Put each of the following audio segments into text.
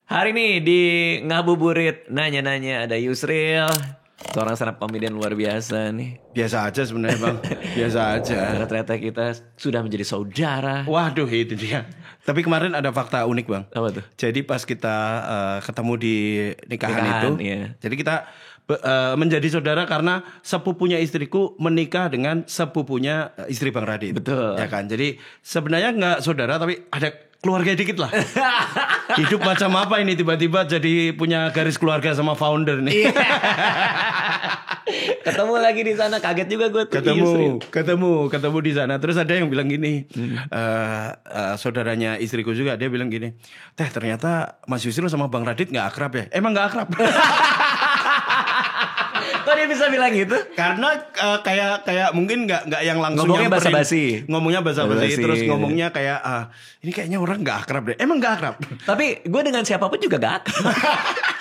Hari ini di Ngabuburit nanya-nanya ada Yusril, seorang stand up comedian luar biasa nih. Biasa aja sebenarnya bang, biasa aja. Karena ternyata kita sudah menjadi saudara. Waduh itu dia. Tapi kemarin ada fakta unik bang. Apa tuh? Jadi pas kita ketemu di nikahan itu, iya. jadi kita menjadi saudara karena sepupunya istriku menikah dengan sepupunya istri Bang Radit. Betul. Ya kan. Jadi sebenarnya nggak saudara tapi ada keluarga dikit lah. Hidup macam apa ini tiba-tiba jadi punya garis keluarga sama founder nih. Ketemu lagi di sana, kaget juga gue tuh. ketemu di sana. Terus ada yang bilang gini, saudaranya istriku juga, dia bilang gini, teh ternyata Mas Yusril sama Bang Radit nggak akrab ya? Emang nggak akrab? Kok dia bisa bilang gitu? Karena kayak mungkin nggak yang langsung ngomongnya nyamperin. basa-basi. Ngomongnya basa-basi, terus Iya. ngomongnya kayak ini kayaknya orang nggak akrab deh. Emang nggak akrab? Tapi gue dengan siapapun juga gak akrab.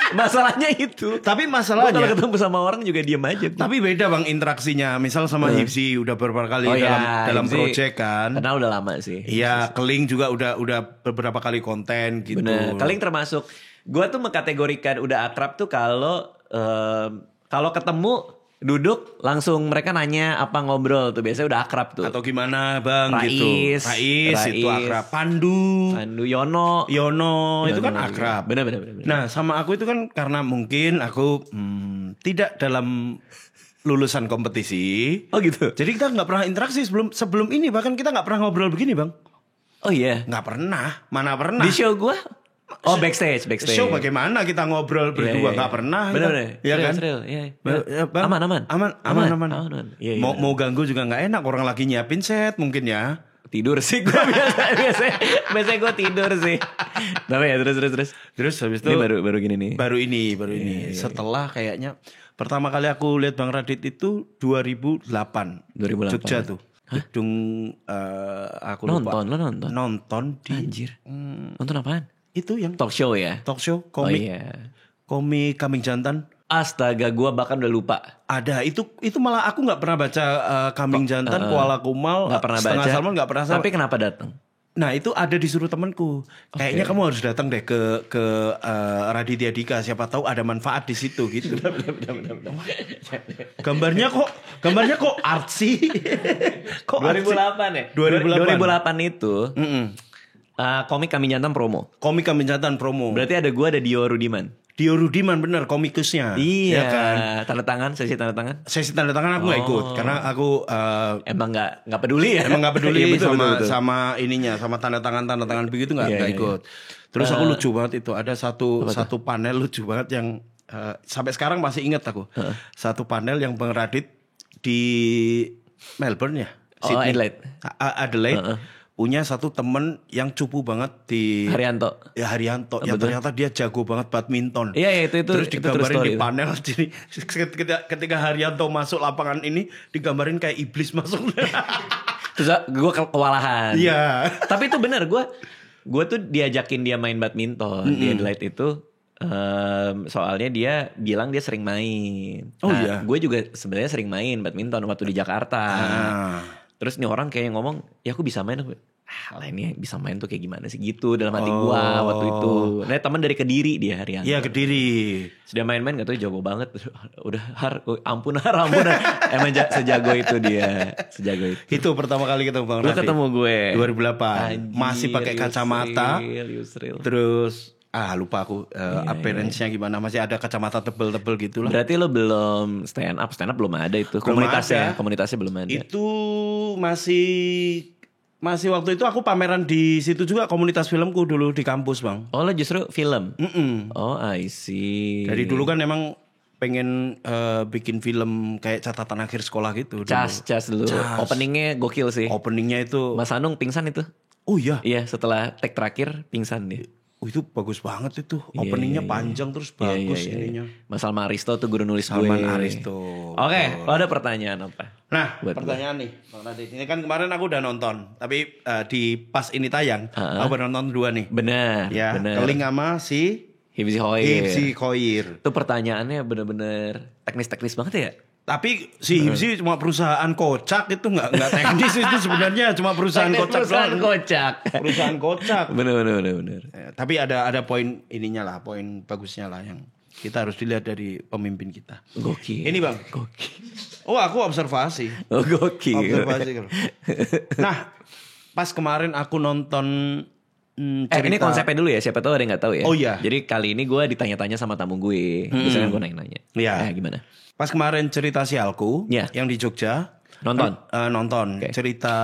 Masalahnya itu. Tapi Gue masalahnya, kalau ketemu sama orang juga diem aja. tapi beda bang interaksinya. Misal sama Hipsi udah beberapa kali dalam Hipsi project kan. Kenal udah lama sih. Iya, Keling juga udah beberapa kali konten gitu. Bener. Keling termasuk. Gue tuh mengkategorikan udah akrab tuh kalau ketemu duduk langsung mereka nanya apa ngobrol tuh biasanya udah akrab tuh. Atau gimana bang Rais, gitu. Rais itu akrab. Pandu Yono itu kan akrab. Bener. Nah sama aku itu kan karena mungkin aku tidak dalam lulusan kompetisi. Oh gitu. Jadi kita nggak pernah interaksi sebelum ini, bahkan kita nggak pernah ngobrol begini bang. Oh iya. Nggak pernah, mana pernah. Di show gue. Oh backstage. Show bagaimana kita ngobrol berdua, nggak pernah. Bener. Iya kan? Iya. Aman. Iya, Mau ganggu juga nggak enak, orang lagi nyiapin set mungkin ya. Tidur sih gue biasanya gue tidur sih. Tapi ya terus Habis itu ini baru gini nih. Baru ini. Iya. Setelah kayaknya pertama kali aku lihat Bang Radit itu 2008. Jogja tuh. Gedung aku lupa. Lo nonton? Nonton di Anjir. Nonton apaan? itu yang Talk show ya? talk show komik. Oh iya. Komik Kambing Jantan. Astaga, gue bahkan udah lupa. Ada itu malah aku nggak pernah baca Kambing Jantan, Kuala Kumal, Nggak pernah Setengah baca. Salmon nggak pernah. Tapi kenapa datang? Nah itu ada disuruh temanku. Kayaknya kamu harus datang deh ke Raditya Dika. Siapa tahu ada manfaat di situ gitu. Gambarnya kok artsy. Kok 2008 ya? 2008 itu komik Kambing Jantan promo. Komik Kambing Jantan promo. Berarti ada gue, ada Dio Rudiman. Dio Rudiman bener komikusnya. Iya ya kan. Tanda tangan, sesi tanda tangan. Sesi tanda tangan aku nggak ikut karena aku Emang nggak peduli ya? emang nggak peduli Iya, betul. sama ininya, sama tanda tangan begitu nggak ikut. Terus aku lucu banget itu ada satu panel lucu banget yang sampai sekarang masih ingat aku. Satu panel yang Bang Radit di Melbourne ya. Sydney. Adelaide. Punya satu temen yang cupu banget di Haryanto. Ya Haryanto. Ya ternyata dia jago banget badminton. Iya itu Terus digambarin di itu. panel. Jadi ketika Haryanto masuk lapangan ini digambarin kayak iblis masuk. Terus gue kewalahan. Iya. Tapi itu benar, gue tuh diajakin dia main badminton di Adelaide itu. Soalnya dia bilang dia sering main. Oh iya. Gue juga sebenarnya sering main badminton waktu di Jakarta. Terus nih orang kayak ngomong, ya aku bisa main. Lah ini bisa main tuh kayak gimana sih gitu dalam hati gue waktu itu. Nah teman dari Kediri dia Haryanto. Iya Kediri. Sudah main-main gak tau jago banget. Udah ampun. Emang sejago itu dia. Sejago itu. Itu pertama kali ketemu Bang Lu Radit. ketemu gue 2008. Masih pakai kacamata. Yusril. Terus lupa aku appearance-nya gimana. Masih ada kacamata tebel-tebel gitu lah. Berarti lo belum stand up belum ada itu. Komunitasnya belum ada. Itu masih waktu itu aku pameran di situ juga, komunitas filmku dulu di kampus Bang. Oh lo justru film. Oh I see. Dari dulu kan emang pengen bikin film kayak catatan akhir sekolah gitu. Cas dulu. Openingnya gokil sih. Openingnya itu. Mas Anung pingsan itu. Oh iya. Iya setelah tag terakhir pingsan dia. Itu bagus banget itu. Openingnya panjang terus bagus ininya. Mas Salman Aristo tuh guru nulis Salman gue. Aristo. Oke, lo ada pertanyaan apa? Nah, buat pertanyaan nih, Bang Radit. Ini kan kemarin aku udah nonton, tapi di pas ini tayang, aku baru nonton 2 nih. Benar. Ya, Keling sama si Hipsi Khoir. Itu Itu pertanyaannya bener-bener teknis banget ya? Tapi si Hipsi cuma perusahaan kocak, itu nggak teknis itu sebenarnya, cuma perusahaan kocak. Perusahaan kocak. Bener. Tapi ada poin ininya lah, poin bagusnya lah yang kita harus dilihat dari pemimpin kita. Gokil. Ini Bang. Gokil. Oh, aku observasi. Oh, gokil. Observasi. Nah, pas kemarin aku nonton cerita. Ini konsepnya dulu ya, siapa tahu ada yang nggak tahu ya. Oh iya. Jadi kali ini gue ditanya-tanya sama tamu gue. Biasanya gue nanya-nanya. Iya. Gimana? Pas kemarin cerita Sialku yang di Jogja. Nonton? Nonton. Okay. Cerita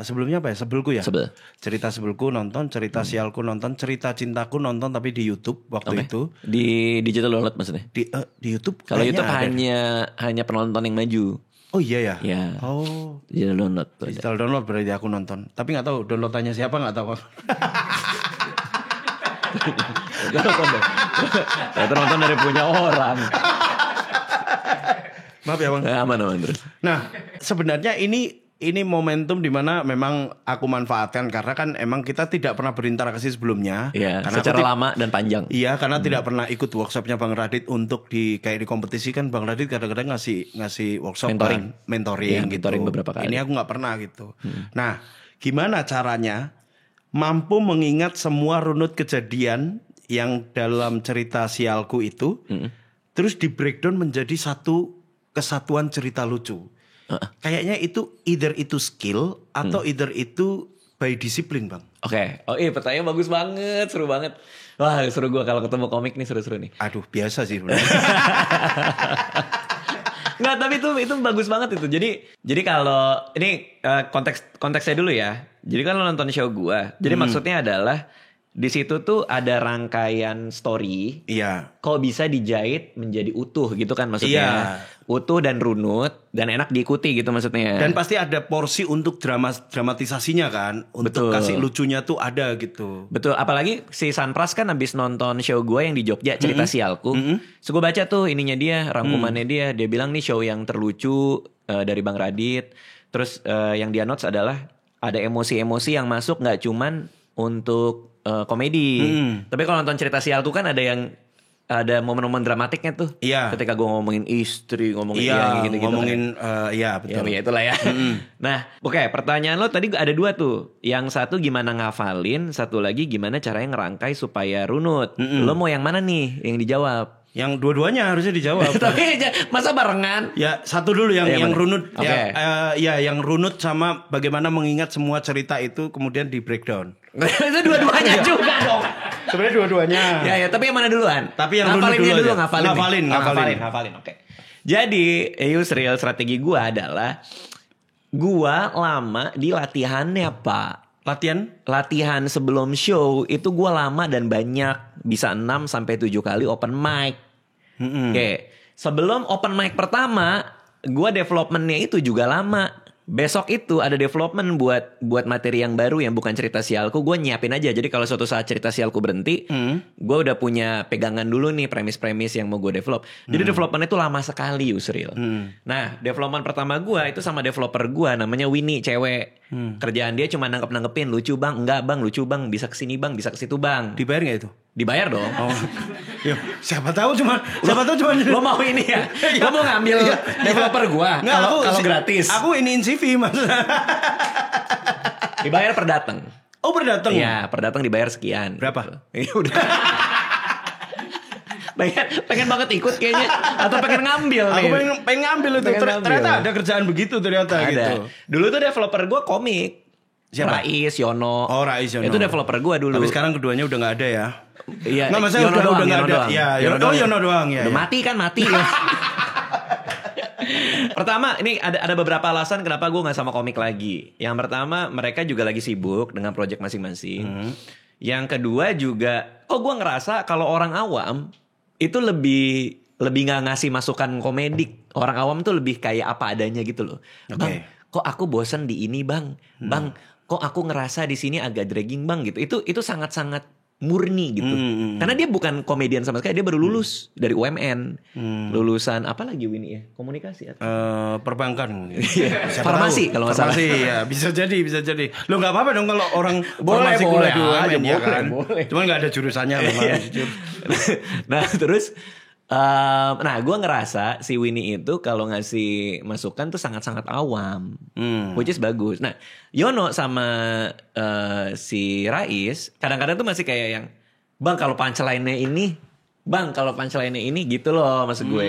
sebelumnya apa ya? Sebelku ya? Sebel. Cerita sebelku nonton, cerita Sialku nonton, cerita cintaku nonton tapi di YouTube waktu itu. Di digital download maksudnya? Di YouTube. Kalau YouTube hanya penonton yang maju. Oh iya ya? Ya. Oh. Digital download. Digital download berarti aku nonton. Tapi nggak tahu downloadannya siapa, nggak tahu. Ternyata nonton dari punya orang. Maaf ya Bang. Aman terus. Nah sebenarnya ini momentum dimana memang aku manfaatkan karena kan emang kita tidak pernah berinteraksi sebelumnya. Iya. Karena secara lama dan panjang. Iya karena tidak pernah ikut workshopnya Bang Radit untuk kayak di kompetisi kan Bang Radit kadang-kadang ngasih workshop mentoring gitu. Mentoring beberapa kali. Ini aku nggak pernah gitu. Nah gimana caranya mampu mengingat semua runut kejadian yang dalam cerita Sialku itu, terus di breakdown menjadi satu kesatuan cerita lucu. Kayaknya itu either itu skill atau either itu by disiplin Bang. Oke. Oh iya pertanyaan bagus banget, seru banget. Wah seru gue kalau ketemu komik nih seru-seru nih. Aduh biasa sih sebenarnya. Nggak, tapi itu bagus banget itu. Jadi kalau ini konteksnya dulu ya. Jadi kan lo nonton show gue. Jadi maksudnya adalah di situ tuh ada rangkaian story. Iya. Kok bisa dijahit menjadi utuh gitu kan maksudnya. Iya. Utuh dan runut dan enak diikuti gitu maksudnya. Dan pasti ada porsi untuk dramatisasinya kan. Untuk kasih lucunya tuh ada gitu. Betul. Apalagi si Sanpras kan habis nonton show gue yang di Jogja cerita Sialku. So gue baca tuh ininya dia, rangkumannya dia. Dia bilang nih show yang terlucu dari Bang Radit. Terus yang dia notes adalah ada emosi-emosi yang masuk nggak cuman untuk komedi. Tapi kalau nonton cerita Sialku kan ada momen-momen dramatiknya tuh. Iya. Ketika gue ngomongin istri, ngomongin gitu-gitu. Ngomongin iya betul. Ya itulah ya. Nah, oke, pertanyaan lo tadi ada dua tuh. Yang satu gimana ngafalin, satu lagi gimana caranya ngerangkai supaya runut. Lo mau yang mana nih yang dijawab? Yang dua-duanya harusnya dijawab. Tapi masa barengan? Ya satu dulu yang runut. Okay. Ya yang runut sama bagaimana mengingat semua cerita itu kemudian di breakdown. Itu dua-duanya juga dong. Sebenarnya dua-duanya. Ya, tapi yang mana duluan? Tapi yang runut dulu aja. Ngafalin. Oke. Jadi, Yusril strategi gua adalah gua lama di latihannya, Pak. Latihan sebelum show itu gue lama dan banyak, bisa 6 sampai 7 kali open mic. Oke. Sebelum open mic pertama, gue developmentnya itu juga lama. Besok itu ada development buat materi yang baru yang bukan cerita Sialku. Gue nyiapin aja. Jadi kalau suatu saat cerita Sialku berhenti, gue udah punya pegangan dulu nih premis-premis yang mau gue develop. Jadi development itu lama sekali Yusril. Nah development pertama gue itu sama developer gue namanya Winnie, cewek. Kerjaan dia cuma nangkep-nangkepin, lucu bang, enggak bang, lucu bang, bisa kesini bang, bisa kesitu bang. Dibayar gak itu? Dibayar dong. Oh. Yo, siapa tahu cuma lo mau ini ya? Lo mau ngambil developer gua kalau gratis. Aku iniin CV Mas. Dibayar per datang. Oh, per datang. Iya, per datang dibayar sekian. Berapa? Iya udah. pengen banget ikut kayaknya atau pengen ngambil nih. Aku pengen ngambil itu. Ternyata ada kerjaan begitu ternyata ada. gitu. Dulu tuh developer gua komik. Siapa? Rais Yono. Oh, Rais Yono. Itu developer gua dulu. Tapi sekarang keduanya udah gak ada ya. Iya, nggak masalah udah nggak ada. Ya, Yono doang ya. Udah mati kan mati. Pertama, ini ada beberapa alasan kenapa gue nggak sama komik lagi. Yang pertama, mereka juga lagi sibuk dengan project masing-masing. Yang kedua juga, gue ngerasa kalau orang awam itu lebih nggak ngasih masukan komedik. Orang awam tuh lebih kayak apa adanya gitu loh. Bang, kok aku bosen di ini bang. Bang, kok aku ngerasa di sini agak dragging bang gitu. Itu sangat-sangat murni gitu. Karena dia bukan komedian sama sekali, dia baru lulus dari UMN. Lulusan apa lagi Winnie ya? Komunikasi atau perbankan. Farmasi kalau nggak salah. Ya, bisa jadi. Lo nggak apa-apa dong kalau orang boleh, farmasi kuliah di UMN ya kan. Boleh. Cuman nggak ada jurusannya. Nah, terus Nah, gue ngerasa si Winnie itu kalau ngasih masukan tuh sangat-sangat awam, which is bagus. Nah, Yono sama si Rais kadang-kadang tuh masih kayak yang, bang kalau punchline-nya ini gitu loh maksud gue.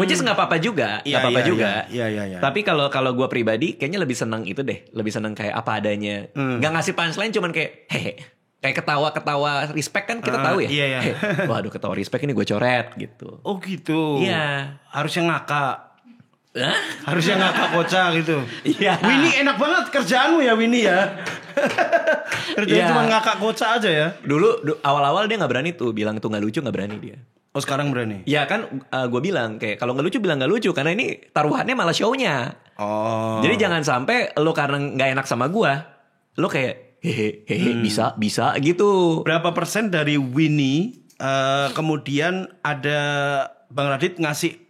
Which is nggak apa-apa juga, nggak apa-apa juga. Iya. Tapi kalau gue pribadi kayaknya lebih seneng itu deh, lebih seneng kayak apa adanya. Nggak ngasih punchline cuman kayak hehe. Kayak ketawa-ketawa respect kan kita tahu ya. Iya. Waduh ketawa respect ini gue coret gitu. Oh gitu. Iya. Harusnya ngakak. Harusnya ngakak kocak gitu. Iya. Winnie enak banget kerjaanmu ya Winnie ya. Kerjaan cuma ngakak kocak aja ya. Dulu awal-awal dia nggak berani tuh bilang itu nggak lucu, nggak berani dia. Oh sekarang berani. Ya kan gue bilang kayak kalau nggak lucu bilang nggak lucu karena ini taruhannya malah show-nya. Oh. Jadi jangan sampai lo karena nggak enak sama gue, lo kayak hehe bisa gitu. Berapa persen dari Winnie kemudian ada Bang Radit ngasih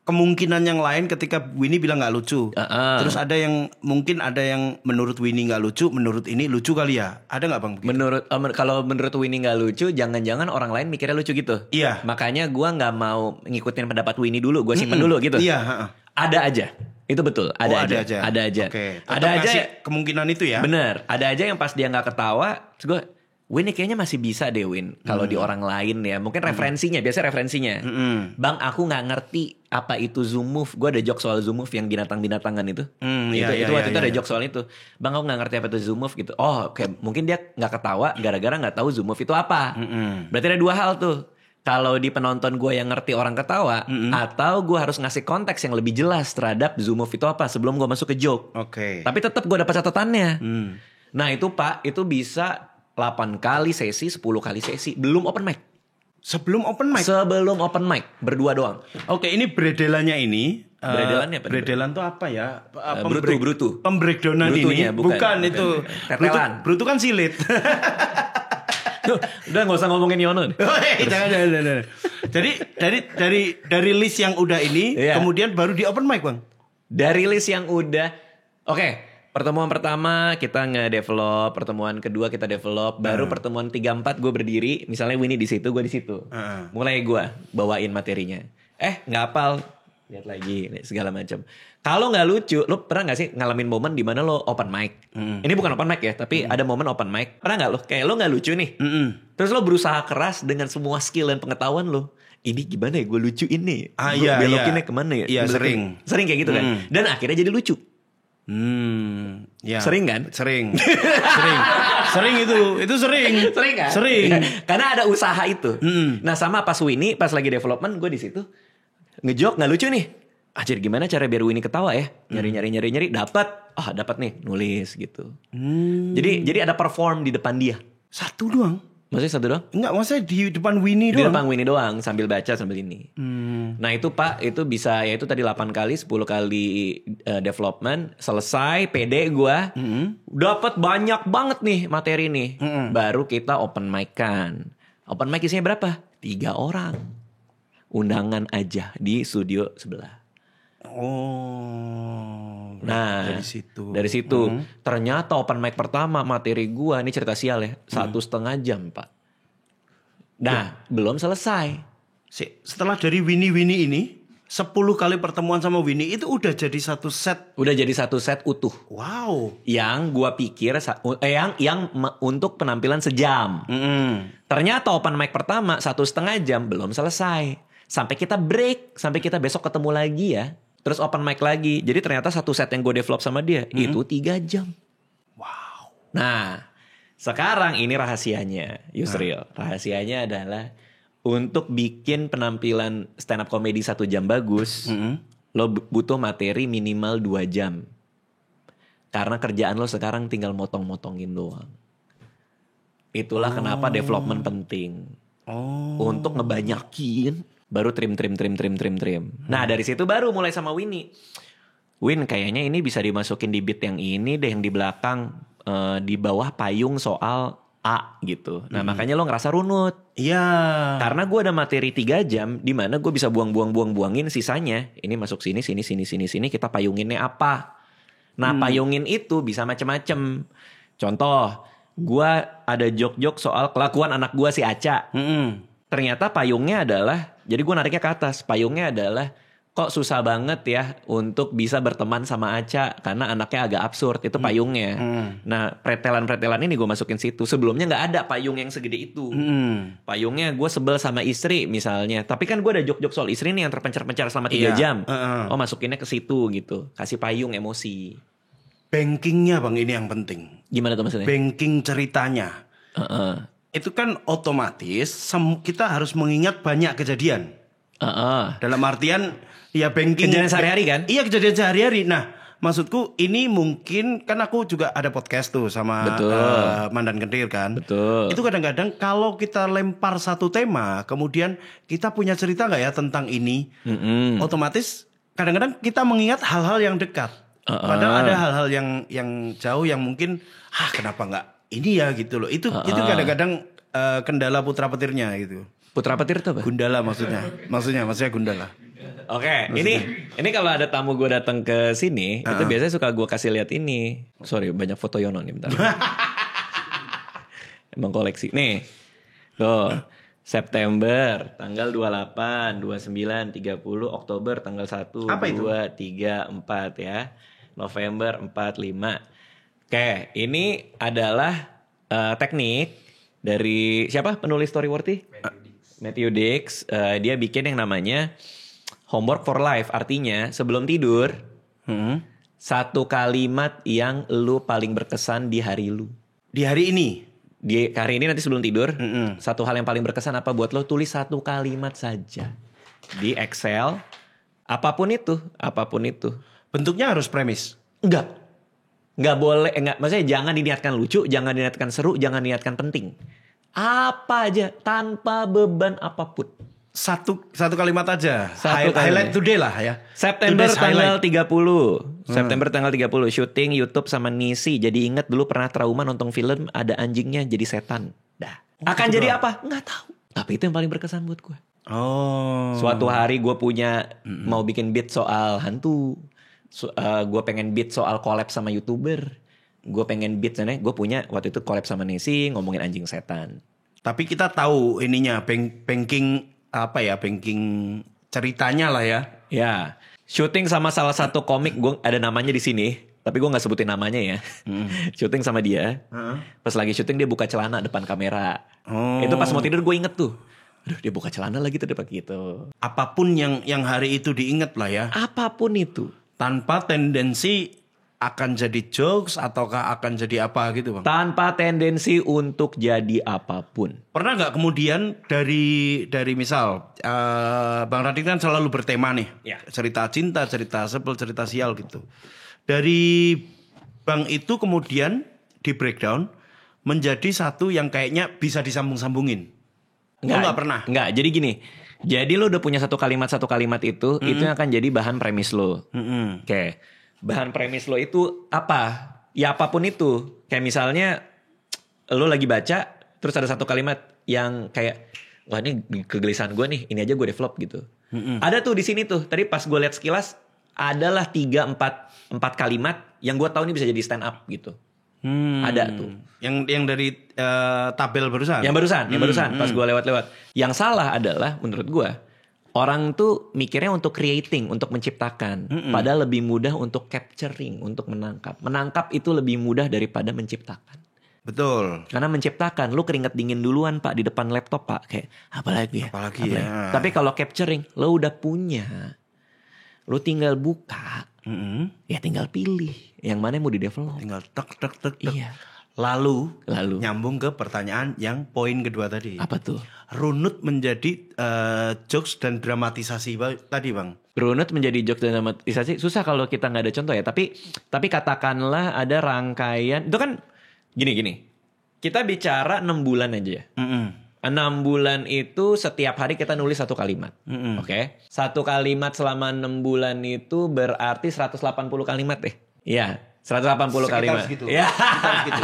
kemungkinan yang lain ketika Winnie bilang nggak lucu. Terus ada yang mungkin ada yang menurut Winnie nggak lucu, menurut ini lucu kali ya. Ada nggak Bang? Begitu? Kalau menurut Winnie nggak lucu, jangan-jangan orang lain mikirnya lucu gitu. Iya. Makanya gue nggak mau ngikutin pendapat Winnie dulu, gue simpen dulu gitu. Iya. Ada aja. Itu betul, ada aja. Oke. Ada aja kemungkinan itu ya. Bener, ada aja yang pas dia nggak ketawa, terus gue, Win ini kayaknya masih bisa deh Win. Kalau di orang lain ya, mungkin referensinya, biasa referensinya. Bang, aku nggak ngerti apa itu zoom move. Gue ada joke soal zoom move yang binatang-binatangan itu. Itu waktu itu ada joke soal itu. Bang, aku nggak ngerti apa itu zoom move gitu. Oh, kayak mungkin dia nggak ketawa gara-gara nggak tahu zoom move itu apa. Berarti ada dua hal tuh. Kalau di penonton gue yang ngerti orang ketawa, atau gue harus ngasih konteks yang lebih jelas terhadap zoom move itu apa sebelum gue masuk ke joke. Tapi tetap gue dapat catatannya. Nah itu Pak, itu bisa 8 kali sesi, 10 kali sesi, belum open mic. Sebelum open mic? Sebelum open mic, berdua doang. Oke, ini bredelannya ini. Bredelannya apa? Bredelan tuh apa ya? Brutu. Pembreakdownan ini. Bukan itu. Tetelan. Brutu kan silit. Udah gak usah ngomongin Yono. Jangan. Jadi dari list yang udah ini, kemudian baru di open mic Bang? Dari list yang udah, oke. Pertemuan pertama kita nge-develop, pertemuan kedua kita develop, baru pertemuan 3-4 gue berdiri, misalnya Winnie di situ, gue di situ. Mulai gue bawain materinya. Nggak hafal, lihat lagi segala macam. Kalau nggak lucu, lo pernah nggak sih ngalamin momen di mana lo open mic? Ini bukan open mic ya, tapi ada momen open mic. Pernah nggak lo? Kayak lo nggak lucu nih. Terus lo berusaha keras dengan semua skill dan pengetahuan lo. Ini gimana ya gue lucuin nih? Belokinnya kemana ya? Iya sering kayak gitu kan. Dan akhirnya jadi lucu. Sering kan? Sering itu sering. Sering kan? Sering. Karena ada usaha itu. Nah sama pas Winnie, pas lagi development gue di situ ngejok nggak lucu nih. Jadi gimana cara biar Winnie ketawa ya? Nyari dapat nih nulis gitu. Jadi ada perform di depan dia. Satu doang. Maksudnya satu doang? Enggak, maksudnya di depan Winnie doang. Di depan Winnie doang sambil baca sambil ini. Nah itu Pak, itu bisa ya itu tadi 8 kali 10 kali development selesai pede gue. Dapat banyak banget nih materi nih. Baru kita open mic kan. Open mic isinya berapa? 3 orang. Undangan aja di studio sebelah. Nah dari situ ternyata open mic pertama materi gua ini cerita sial ya 1,5 jam Pak. Nah belum selesai. Setelah dari Winnie ini 10 kali pertemuan sama Winnie itu udah jadi satu set. Udah jadi satu set utuh. Wow. Yang gua pikir yang untuk penampilan sejam. Ternyata open mic pertama 1,5 jam belum selesai. Sampai kita break, sampai kita besok ketemu lagi ya. Terus open mic lagi. Jadi ternyata satu set yang gue develop sama dia itu 3 jam. Wow. Nah, sekarang ini rahasianya, Yusril. Rahasianya adalah untuk bikin penampilan stand up comedy 1 jam bagus, lo butuh materi minimal 2 jam. Karena kerjaan lo sekarang tinggal motong-motongin doang. Itulah kenapa development penting. Untuk ngebanyakin. Baru trim. Nah dari situ baru mulai sama Winnie. Win kayaknya ini bisa dimasukin di beat yang ini deh, yang di belakang di bawah payung soal A gitu. Nah makanya lo ngerasa runut. Iya. Karena gue ada materi 3 jam di mana gue bisa buangin sisanya. Ini masuk sini kita payunginnya apa. Nah payungin itu bisa macem-macem. Contoh, gue ada jok-jok soal kelakuan anak gue si Aca. Ternyata payungnya adalah Jadi gue nariknya ke atas. Payungnya adalah kok susah banget ya untuk bisa berteman sama Aca karena anaknya agak absurd. Itu payungnya. Nah, pretelan-pretelan ini gue masukin situ. Sebelumnya nggak ada payung yang segede itu. Payungnya gue sebel sama istri misalnya. Tapi kan gue ada jok-jok soal istri nih yang terpencar-pencar selama 3 jam. Oh, masukinnya ke situ gitu. Kasih payung emosi. Bankingnya Bang ini yang penting. Gimana tuh maksudnya? Banking ceritanya. Itu kan otomatis kita harus mengingat banyak kejadian. Dalam artian ya banking kejadian sehari-hari kan? Iya, kejadian sehari-hari. Nah, maksudku ini mungkin kan aku juga ada podcast tuh sama Mandan Kentir kan. Betul. Itu kadang-kadang kalau kita lempar satu tema, kemudian kita punya cerita nggak ya tentang ini, otomatis kadang-kadang kita mengingat hal-hal yang dekat. Padahal ada hal-hal yang jauh yang mungkin, kenapa nggak ini ya gitu loh. Itu kadang-kadang kendala putra petirnya gitu. Putra petir itu apa? Gundala maksudnya Gundala. Oke, ini kalau ada tamu gue datang ke sini, itu biasanya suka gue kasih lihat ini. Sorry, banyak foto Yono nih bentar. Emang koleksi. Nih, tuh September tanggal 28, 29, 30, Oktober tanggal 1, 2, 3, 4 ya. November 4, 5. Oke, ini adalah teknik dari siapa penulis Storyworthy? Matthew Dix. Dia bikin yang namanya Homework for Life. Artinya sebelum tidur, satu kalimat yang lu paling berkesan di hari lu. Di hari ini? Di hari ini nanti sebelum tidur, satu hal yang paling berkesan apa buat lo, tulis satu kalimat saja. Di Excel, apapun itu. Bentuknya harus premis? Enggak boleh, maksudnya jangan diniatkan lucu, jangan diniatkan seru, jangan diniatkan penting. Apa aja, tanpa beban apapun. Satu kalimat aja. Highlight today lah ya. September tanggal 30. September tanggal 30 syuting YouTube sama Nisi. Jadi inget dulu pernah trauma nonton film ada anjingnya jadi setan. Akan jadi apa? Nggak tahu. Tapi itu yang paling berkesan buat gue. Suatu hari gue punya mau bikin beat soal hantu. Gue pengen beat soal collab sama YouTuber. Gue pengen beat sana, gue punya waktu itu collab sama Nisi ngomongin anjing setan. Tapi kita tahu ininya banking ceritanya lah ya. Ya, syuting sama salah satu komik, gue ada namanya di sini, tapi gue nggak sebutin namanya ya. Syuting sama dia, pas lagi syuting dia buka celana depan kamera. Itu pas mau tidur gue inget tuh. Aduh, dia buka celana lagi tuh depan gitu. Apapun yang hari itu diinget lah ya. Apapun itu. Tanpa tendensi akan jadi jokes ataukah akan jadi apa gitu Bang? Tanpa tendensi untuk jadi apapun. Pernah nggak kemudian dari misal Bang Radit kan selalu bertema nih, cerita cinta, cerita sebel, cerita sial gitu. Dari Bang itu kemudian di breakdown menjadi satu yang kayaknya bisa disambung-sambungin. Nggak pernah. Nggak. Jadi gini. Jadi lo udah punya satu kalimat itu yang akan jadi bahan premis lo. Oke. Bahan premis lo itu apa? Ya apapun itu. Kayak misalnya lo lagi baca terus ada satu kalimat yang kayak wah ini kegelisahan gue nih, ini aja gue develop gitu. Ada tuh di sini tuh. Tadi pas gue lihat sekilas adalah 3-4 kalimat yang gue tahu ini bisa jadi stand up gitu. Ada tuh. Yang dari tabel barusan. Yang barusan pas gue lewat-lewat. Yang salah adalah menurut gue orang tuh mikirnya untuk creating, untuk menciptakan. Padahal lebih mudah untuk capturing, untuk menangkap. Menangkap itu lebih mudah daripada menciptakan. Betul. Karena menciptakan, lu keringet dingin duluan Pak di depan laptop Pak. Kayak apalagi ya. Tapi kalau capturing, lu udah punya. Lu tinggal buka, ya tinggal pilih. Yang mana yang mau di-develop. Tinggal tek. Iya. Lalu nyambung ke pertanyaan yang poin kedua tadi. Apa tuh? Runut menjadi jokes dan dramatisasi tadi Bang. Runut menjadi jokes dan dramatisasi susah kalau kita nggak ada contoh ya. Tapi katakanlah ada rangkaian. Itu kan gini. Kita bicara 6 bulan aja ya. 6 bulan itu setiap hari kita nulis satu kalimat. Oke? Satu kalimat selama 6 bulan itu berarti 180 kalimat deh. Iya. 180 kalimat. Segitu. Ya. Segitu.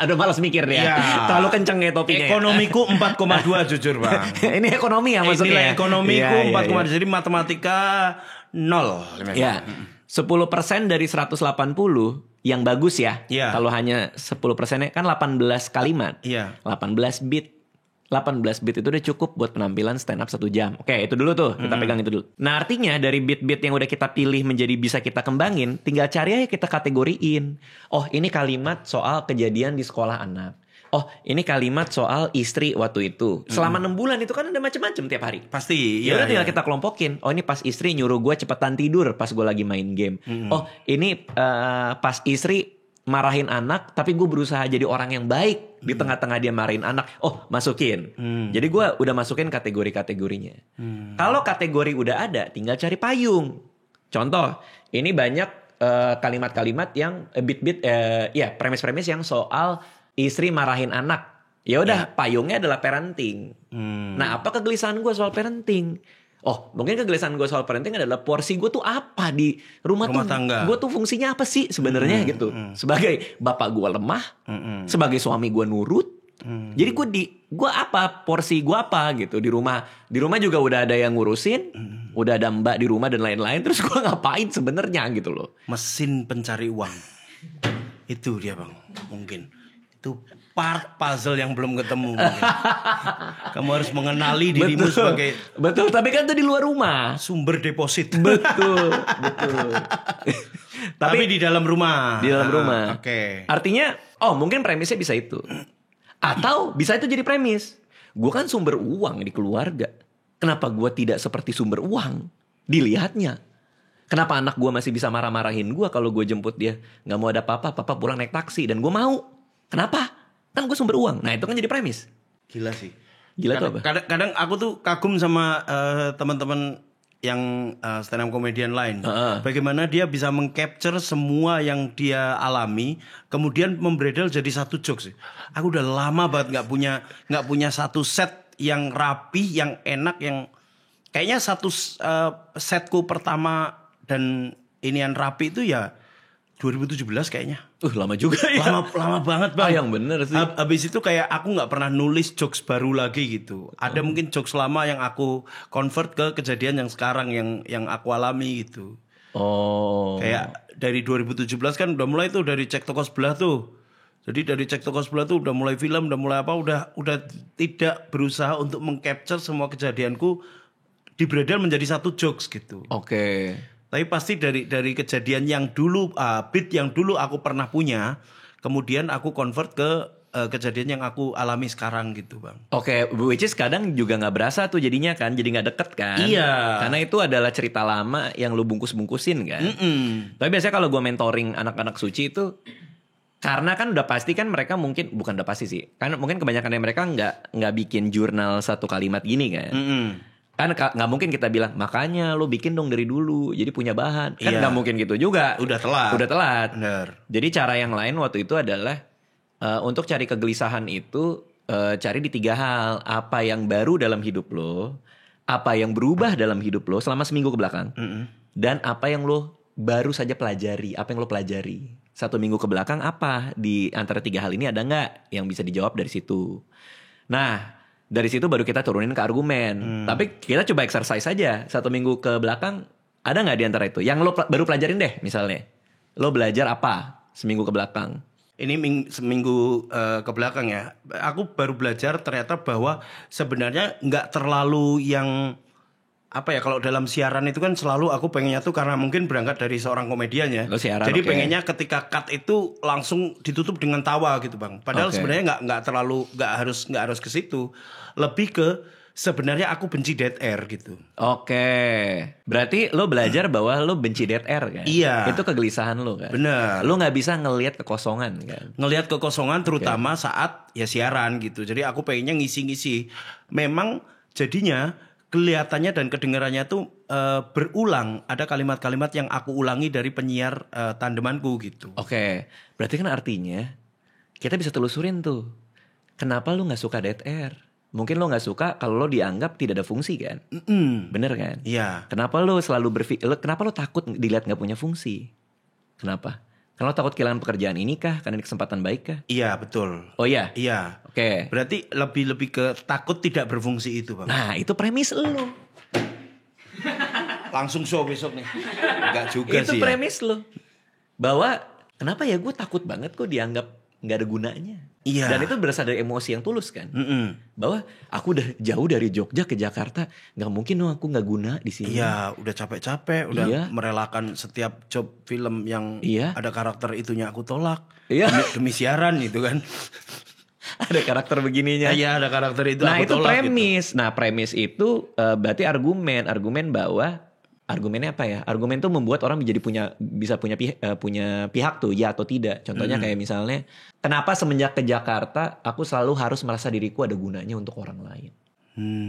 Aduh malas mikir dia. Ya. Terlalu kenceng ya topiknya. Ekonomiku 4,2 jujur Bang. Ini ekonomi ya maksudnya. Nilai ekonomiku 4,2. Jadi matematika 0. Ya. 10% dari 180 yang bagus ya. Ya. Kalau hanya 10%-nya kan 18 kalimat. Iya. 18 bit. 18 beat itu udah cukup buat penampilan stand up 1 jam. Oke, itu dulu tuh. Kita pegang itu dulu. Nah, artinya dari beat-beat yang udah kita pilih menjadi bisa kita kembangin, tinggal cari aja kita kategoriin. Oh, ini kalimat soal kejadian di sekolah anak. Oh, ini kalimat soal istri waktu itu. Selama 6 bulan itu kan ada macam-macam tiap hari. Pasti. Ya udah tinggal kita kelompokin. Oh, ini pas istri nyuruh gue cepetan tidur pas gue lagi main game. Oh, ini pas istri marahin anak, tapi gue berusaha jadi orang yang baik di tengah-tengah dia marahin anak. Oh, masukin. Jadi gue udah masukin kategori-kategorinya. Kalau kategori udah ada, tinggal cari payung. Contoh, ini banyak kalimat-kalimat yang beat-beat, ya premis-premis yang soal istri marahin anak. Ya udah, payungnya adalah parenting. Nah, apa kegelisahan gue soal parenting? Oh, mungkin kegelisahan gue soal parenting adalah porsi gue tuh apa di rumah tuh tangga. Gue tuh fungsinya apa sih sebenarnya gitu. Sebagai bapak gue lemah, sebagai suami gue nurut. Jadi gue apa, porsi gue apa gitu di rumah. Di rumah juga udah ada yang ngurusin, udah ada mbak di rumah dan lain-lain. Terus gue ngapain sebenarnya gitu loh. Mesin pencari uang. Itu dia bang, mungkin. Itu part puzzle yang belum ketemu. Kamu harus mengenali dirimu sebagai betul, tapi kan itu di luar rumah. Sumber deposit. Betul. Tapi di dalam rumah. Di dalam rumah. Oke. Artinya, mungkin premisnya bisa itu. Atau bisa itu jadi premis. Gue kan sumber uang di keluarga. Kenapa gue tidak seperti sumber uang? Dilihatnya. Kenapa anak gue masih bisa marah-marahin gue kalau gue jemput dia? Gak mau ada papa pulang naik taksi. Dan gue mau. Kenapa? Kan gue sumber uang. Nah itu kan jadi premis. Gila sih. Gila tuh apa? Kadang aku tuh kagum sama teman-teman yang stand up comedian lain. Bagaimana dia bisa mengcapture semua yang dia alami, kemudian membredel jadi satu jokes. Aku udah lama banget nggak punya satu set yang rapi, yang enak, yang kayaknya satu setku pertama dan inian rapi itu ya 2017 kayaknya. Lama juga ya. Lama banget bang. Yang bener sih. Habis itu kayak aku nggak pernah nulis jokes baru lagi gitu. Ada mungkin jokes lama yang aku convert ke kejadian yang sekarang yang aku alami gitu. Kayak dari 2017 kan udah mulai tuh dari cek toko sebelah tuh. Jadi dari cek toko sebelah tuh udah mulai film, udah mulai apa, udah tidak berusaha untuk mengcapture semua kejadianku dibredel menjadi satu jokes gitu. Oke. Tapi pasti dari kejadian yang dulu, beat yang dulu aku pernah punya, kemudian aku convert ke kejadian yang aku alami sekarang gitu bang. Oke, which is kadang juga nggak berasa tuh jadinya kan, jadi nggak deket kan? Iya. Karena itu adalah cerita lama yang lu bungkus-bungkusin kan. Tapi biasanya kalau gue mentoring anak-anak suci itu, karena kan udah pasti kan mereka mungkin, bukan udah pasti sih, kan mungkin kebanyakan dari mereka nggak bikin jurnal satu kalimat gini kan. Kan nggak mungkin kita bilang makanya lo bikin dong dari dulu jadi punya bahan, kan nggak mungkin gitu juga. Udah telat. Bener. Jadi cara yang lain waktu itu adalah untuk cari kegelisahan itu cari di 3 hal. Apa yang baru dalam hidup lo, apa yang berubah dalam hidup lo selama seminggu ke belakang, dan apa yang lo baru saja pelajari, apa yang lo pelajari 1 minggu ke belakang, apa di antara 3 hal ini ada nggak yang bisa dijawab dari situ. Nah dari situ baru kita turunin ke argumen. Tapi kita coba exercise saja 1 minggu ke belakang, ada nggak di antara itu yang lo baru pelajarin deh. Misalnya lo belajar apa seminggu ke belakang? Ini seminggu ke belakang ya. Aku baru belajar ternyata bahwa sebenarnya nggak terlalu yang apa ya, kalau dalam siaran itu kan selalu aku pengennya tuh karena mungkin berangkat dari seorang komedian ya. Siaran, jadi pengennya ketika cut itu langsung ditutup dengan tawa gitu bang. Padahal sebenarnya nggak harus ke situ. Lebih ke sebenarnya aku benci dead air gitu. Berarti lo belajar bahwa lo benci dead air kan? Iya. Itu kegelisahan lo kan? Bener. Lo nggak bisa ngelihat kekosongan kan? Ngelihat kekosongan terutama saat ya siaran gitu. Jadi aku pengennya ngisi-ngisi. Memang jadinya kelihatannya dan kedengarannya tuh berulang. Ada kalimat-kalimat yang aku ulangi dari penyiar tandemanku gitu. Berarti kan artinya kita bisa telusurin tuh. Kenapa lo gak suka dead air? Mungkin lo gak suka kalau lo dianggap tidak ada fungsi kan? Bener kan? Iya. Kenapa lo selalu kenapa lo takut dilihat gak punya fungsi? Kenapa? Karena lo takut kehilangan pekerjaan ini kah? Karena ini kesempatan baik kah? Iya betul. Oh iya? Iya. Berarti lebih ke takut tidak berfungsi itu bang. Nah itu premis lo. Langsung show besok nih. Enggak juga itu sih. Itu premis lo. Bahwa kenapa ya gue takut banget kok dianggap nggak ada gunanya. Iya. Dan itu berasal dari emosi yang tulus kan. Bahwa aku udah jauh dari Jogja ke Jakarta, nggak mungkin dong aku nggak guna di sini. Iya, udah capek-capek, udah merelakan setiap job film yang ada karakter itunya aku tolak. Iya. Demi siaran gitu kan. Ada karakter begininya. Iya, ada karakter itu Nah, aku itu tolak. premis. Gitu. Nah, premis itu berarti argumen bahwa argumennya apa ya? Argumen tuh membuat orang bisa punya pihak tuh ya atau tidak. Contohnya kayak misalnya, kenapa semenjak ke Jakarta aku selalu harus merasa diriku ada gunanya untuk orang lain.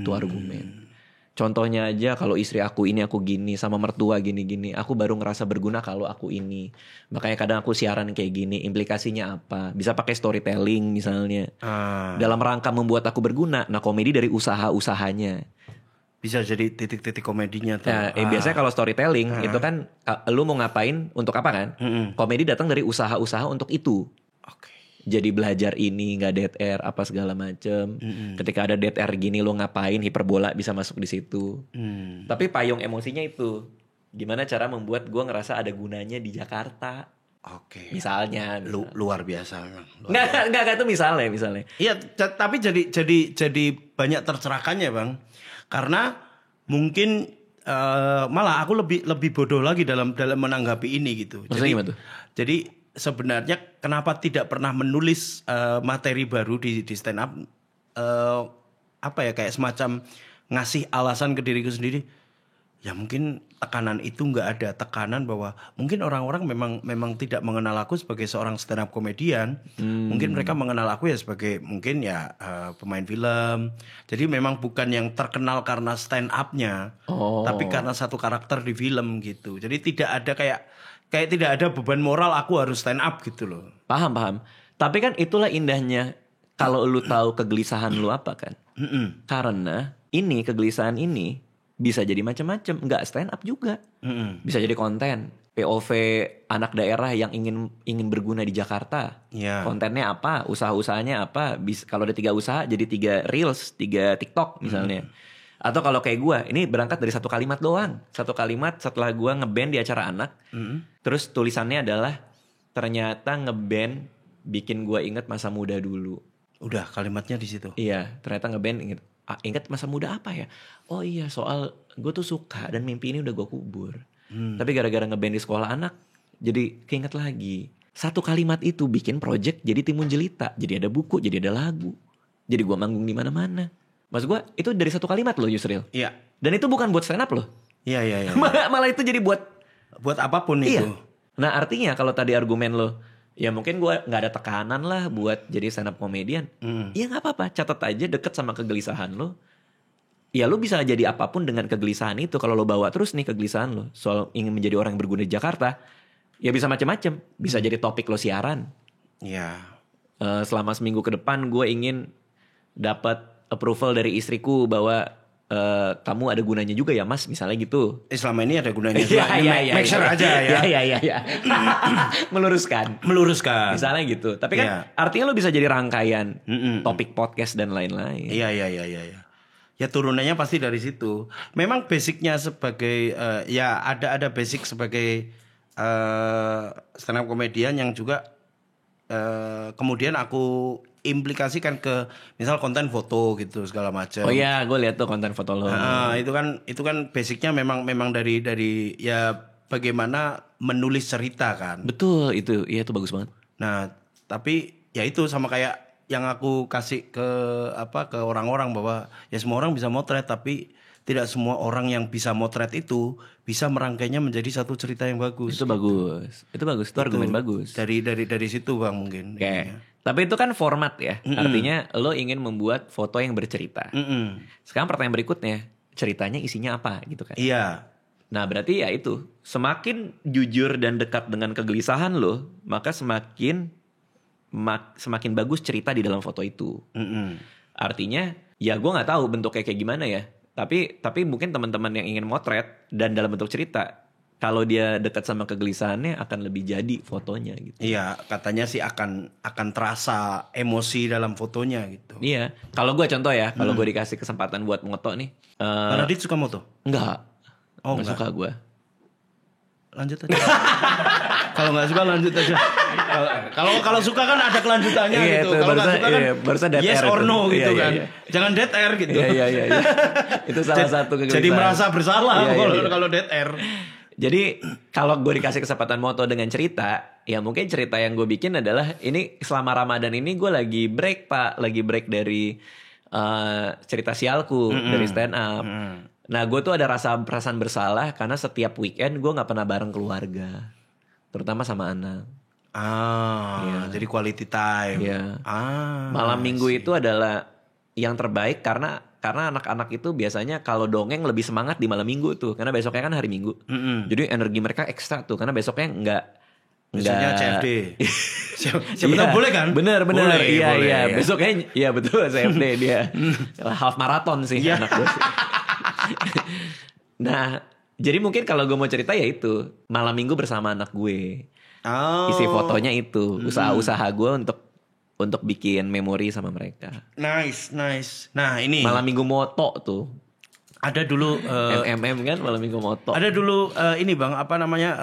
Itu argumen. Contohnya aja kalau istri aku ini aku gini, sama mertua gini-gini, aku baru ngerasa berguna kalau aku ini. Makanya kadang aku siaran kayak gini, implikasinya apa? Bisa pakai storytelling misalnya. Dalam rangka membuat aku berguna. Nah, komedi dari usaha-usahanya. Bisa jadi titik-titik komedinya tuh. Nah, biasanya kalau storytelling itu kan lu mau ngapain untuk apa kan? Komedi datang dari usaha-usaha untuk itu. Oke. Jadi belajar ini nggak dead air apa segala macem. Ketika ada dead air gini lo ngapain, hiperbola bisa masuk di situ. Tapi payung emosinya itu gimana cara membuat gue ngerasa ada gunanya di Jakarta. Oke. Misalnya. Luar biasa memang. Nggak itu misalnya. Iya, tapi jadi banyak tercerahkannya bang. Karena mungkin malah aku lebih bodoh lagi dalam menanggapi ini gitu. Maksudnya gimana tuh? Jadi sebenarnya kenapa tidak pernah menulis materi baru di stand up, apa ya, kayak semacam ngasih alasan ke diriku sendiri. Ya mungkin tekanan itu nggak ada, tekanan bahwa mungkin orang-orang memang tidak mengenal aku sebagai seorang stand up komedian. Mungkin mereka mengenal aku ya sebagai mungkin ya pemain film. Jadi memang bukan yang terkenal karena stand up-nya, tapi karena satu karakter di film gitu. Jadi tidak ada kayak tidak ada beban moral aku harus stand up gitu loh. Paham. Tapi kan itulah indahnya kalau lu tahu kegelisahan lu apa kan. Karena kegelisahan ini bisa jadi macam-macam, nggak stand up juga. Bisa jadi konten POV anak daerah yang ingin berguna di Jakarta. Kontennya apa, usaha-usahanya apa. Kalau ada 3 usaha jadi 3 reels, 3 TikTok misalnya. Atau kalau kayak gue, ini berangkat dari satu kalimat doang. Satu kalimat setelah gue ngeband di acara anak. Terus tulisannya adalah, ternyata ngeband bikin gue inget masa muda dulu. Udah kalimatnya di situ. Iya, ternyata ngeband inget masa muda apa ya? Oh iya, soal gue tuh suka dan mimpi ini udah gue kubur. Tapi gara-gara ngeband di sekolah anak, jadi keinget lagi. Satu kalimat itu bikin project jadi Timun Jelita. Jadi ada buku, jadi ada lagu. Jadi gue manggung di mana-mana. Maksud gue itu dari satu kalimat loh Yusril. Iya. Dan itu bukan buat stand up loh. Iya. Malah itu jadi buat apapun iya. itu. Nah artinya kalau tadi argumen lo, ya mungkin gue nggak ada tekanan lah buat jadi stand up comedian. Ya nggak apa-apa, catat aja deket sama kegelisahan lo. Ya lo bisa jadi apapun dengan kegelisahan itu. Kalau lo bawa terus nih kegelisahan lo soal ingin menjadi orang yang berguna di Jakarta, ya bisa macam-macam. Bisa jadi topik lo siaran. Iya. Selama seminggu ke depan gue ingin dapat approval dari istriku bahwa kamu ada gunanya juga ya mas, misalnya gitu. Selama ini ada gunanya. Make sure aja ya. Iya. Meluruskan. Misalnya gitu. Tapi kan artinya lo bisa jadi rangkaian topik podcast dan lain-lain. Iya. Ya turunannya pasti dari situ. Memang basicnya sebagai ya ada basic sebagai stand up komedian yang juga kemudian aku implikasikan ke misal konten foto gitu segala macam. Oh iya, gue lihat tuh konten foto lo. Itu kan basicnya memang dari ya bagaimana menulis cerita kan. Betul, itu bagus banget. Nah, tapi ya itu sama kayak yang aku kasih ke orang-orang bahwa ya semua orang bisa motret, tapi tidak semua orang yang bisa motret itu bisa merangkainya menjadi satu cerita yang bagus. Itu bagus. Itu argumen bagus. Dari situ Bang mungkin. Oke. Tapi itu kan format ya. Artinya lo ingin membuat foto yang bercerita. Sekarang pertanyaan berikutnya, ceritanya isinya apa gitu kan? Iya. Nah, berarti ya itu, semakin jujur dan dekat dengan kegelisahan lo, maka semakin bagus cerita di dalam foto itu. Artinya, ya gue nggak tahu bentuknya kayak gimana ya. Tapi mungkin teman-teman yang ingin motret dan dalam bentuk cerita, kalau dia dekat sama kegelisahannya akan lebih jadi fotonya gitu. Iya, katanya sih akan terasa emosi dalam fotonya gitu. Iya, kalau gue contoh ya, kalau gue dikasih kesempatan buat moto nih. Radit suka moto? Enggak. Oh, enggak suka gue. lanjut aja. Kalau nggak suka lanjut aja. Kalau suka kan ada kelanjutannya gitu. Kalau nggak suka kan yes or no gitu kan. Jangan dead air gitu. Iya. Itu salah satu kegelisahan. Jadi merasa bersalah kalau dead air. Jadi kalau gue dikasih kesempatan moto dengan cerita, ya mungkin cerita yang gue bikin adalah ini selama Ramadan ini gue lagi break Pak, lagi break dari cerita sialku, dari stand up. Nah gue tuh ada perasaan bersalah karena setiap weekend gue nggak pernah bareng keluarga, terutama sama anak. Jadi quality time. Iya. Malam minggu itu adalah yang terbaik karena anak-anak itu biasanya kalau dongeng lebih semangat di malam minggu tuh, karena besoknya kan hari Minggu. Jadi energi mereka ekstra tuh, karena besoknya besoknya CFD. Siapa tahu boleh kan? Bener. Boleh. Iya. Besoknya, iya betul CFD dia. Half marathon sih anak gue. Nah, jadi mungkin kalau gue mau cerita ya itu malam minggu bersama anak gue. Isi fotonya itu usaha gue untuk bikin memori sama mereka. Nice. Nah ini malam minggu moto tuh. Ada dulu MMM kan malam minggu moto. Ada dulu ini Bang, apa namanya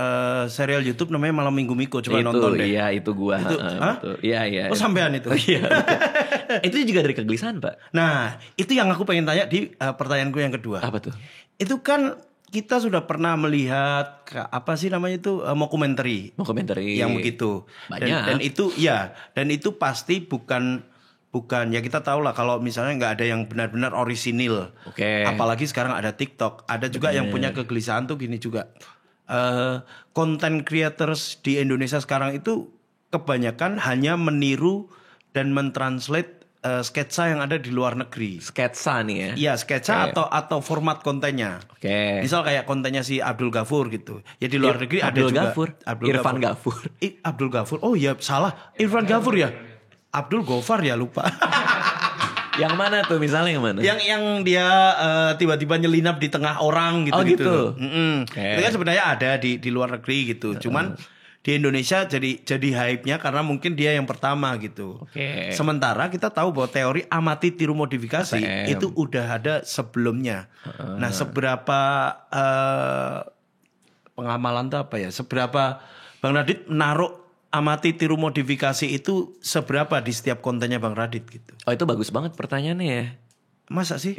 serial YouTube namanya Malam Minggu Miko, coba itu, nonton deh. Iya, itu gua. Betul. Iya. Oh, sampean itu. Iya. Itu juga dari kegelisahan, Pak. Nah, itu yang aku pengen tanya di pertanyaanku yang kedua. Apa tuh? Itu kan kita sudah pernah melihat apa sih namanya itu mockumentary yang begitu. Banyak. Dan itu pasti bukan ya, kita tahu lah kalau misalnya nggak ada yang benar-benar orisinil. Apalagi sekarang ada TikTok. Ada juga yang punya kegelisahan tuh gini juga. Content creators di Indonesia sekarang itu kebanyakan hanya meniru dan mentranslate sketsa yang ada di luar negeri. Sketsa nih ya? Iya, sketsa atau format kontennya. Misal kayak kontennya si Abdul Ghafur gitu. Ya di luar negeri ada juga. Irfan Ghafur. Abdul Ghafur. Oh iya, salah. Irfan Ghafur ya. Abdul Ghafar ya, lupa. Yang mana tuh, misalnya yang mana? Yang dia tiba-tiba nyelinap di tengah orang gitu. Oh gitu. Itu kan sebenarnya ada di luar negeri gitu. Cuman di Indonesia jadi hype-nya karena mungkin dia yang pertama gitu. Sementara kita tahu bahwa teori amati tiru modifikasi itu udah ada sebelumnya. Nah, seberapa pengamalan tuh apa ya? Seberapa Bang Radit naruh amati tiru modifikasi itu seberapa di setiap kontennya Bang Radit gitu? Oh, itu bagus banget pertanyaannya ya. Masa sih?